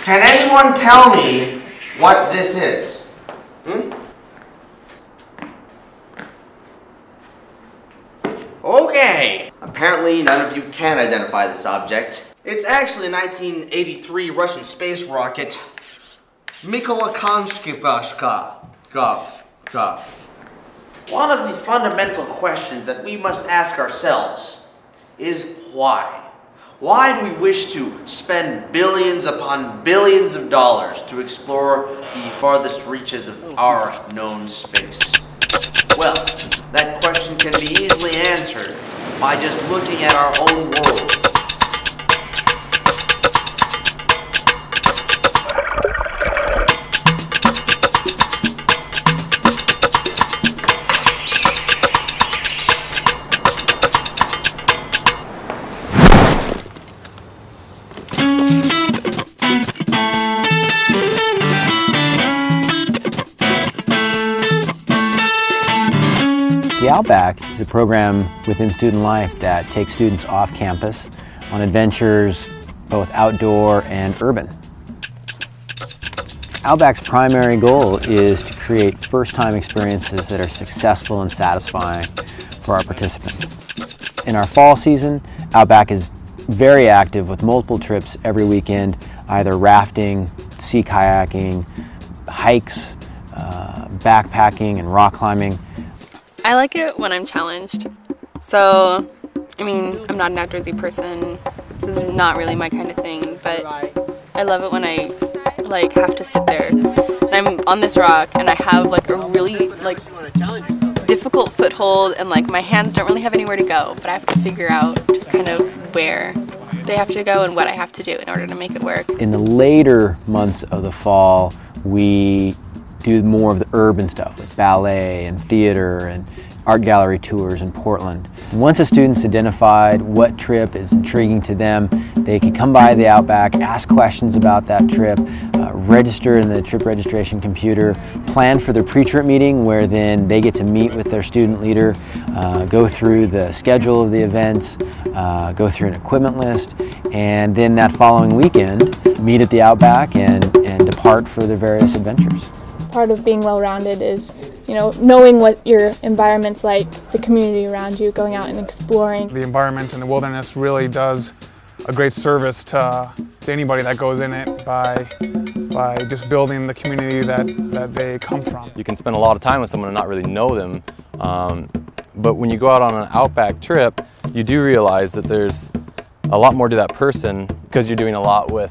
Can anyone tell me what this is? Okay. Apparently none of you can identify this object. It's actually a 1983 Russian space rocket. Mikhailovskaya. One of the fundamental questions that we must ask ourselves is why? Why do we wish to spend billions upon billions of dollars to explore the farthest reaches of our known space? Well, that question can be easily answered by just looking at our own world. The Outback is a program within student life that takes students off campus on adventures both outdoor and urban. Outback's primary goal is to create first-time experiences that are successful and satisfying for our participants. In our fall season, Outback is very active with multiple trips every weekend, either rafting, sea kayaking, hikes, backpacking, and rock climbing. I like it when I'm challenged. So, I mean, I'm not an outdoorsy person. This is not really my kind of thing, but I love it when I have to sit there and I'm on this rock and I have a really difficult foothold and my hands don't really have anywhere to go, but I have to figure out just kind of where they have to go and what I have to do in order to make it work. In the later months of the fall, we do more of the urban stuff with ballet and theater and art gallery tours in Portland. Once a student's identified what trip is intriguing to them, they can come by the Outback, ask questions about that trip, register in the trip registration computer, plan for their pre-trip meeting where then they get to meet with their student leader, go through the schedule of the events, go through an equipment list, and then that following weekend meet at the Outback and depart for their various adventures. Part of being well-rounded is, knowing what your environment's like, the community around you, going out and exploring. The environment in the wilderness really does a great service to anybody that goes in it by just building the community that they come from. You can spend a lot of time with someone and not really know them, but when you go out on an Outback trip, you do realize that there's a lot more to that person because you're doing a lot with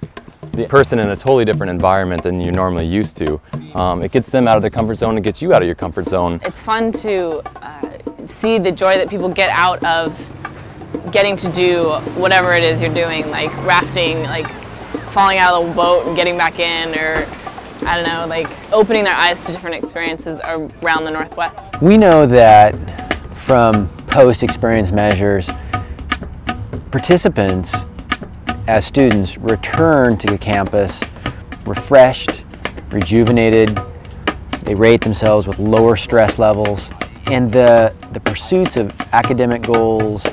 the person in a totally different environment than you're normally used to. It gets them out of their comfort zone, it gets you out of your comfort zone. It's fun to see the joy that people get out of getting to do whatever it is you're doing, like rafting, falling out of the boat and getting back in, or I don't know, opening their eyes to different experiences around the Northwest. We know that from post-experience measures, participants as students return to the campus refreshed, rejuvenated. They rate themselves with lower stress levels, and the pursuits of academic goals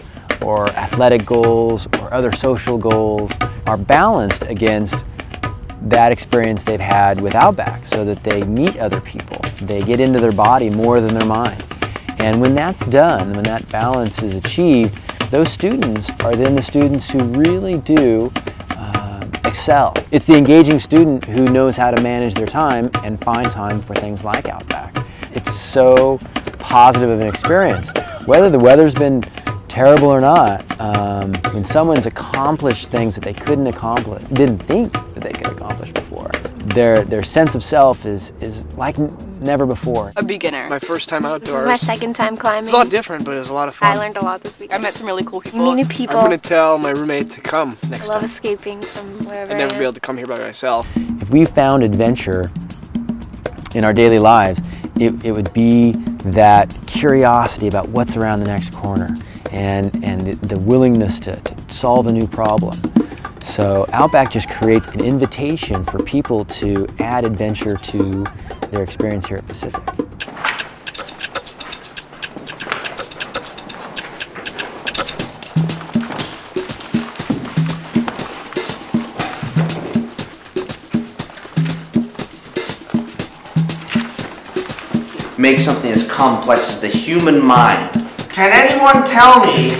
or athletic goals or other social goals are balanced against that experience they've had with Outback, so that they meet other people. They get into their body more than their mind. And when that's done, when that balance is achieved, those students are then the students who really do excel. It's the engaging student who knows how to manage their time and find time for things like Outback. It's so positive of an experience. Whether the weather's been terrible or not, when someone's accomplished things that they didn't think that they could accomplish before, their sense of self is like never before. A beginner. My first time outdoors. This is my second time climbing. It's a lot different, but it was a lot of fun. I learned a lot this weekend. I met some really cool people. You meet new people. I'm going to tell my roommate to come next time. I love escaping from wherever I'd never be able to come here by myself. If we found adventure in our daily lives, it would be that curiosity about what's around the next corner and the willingness to solve a new problem. So Outback just creates an invitation for people to add adventure to their experience here at Pacific. make something as complex as the human mind? Can anyone tell me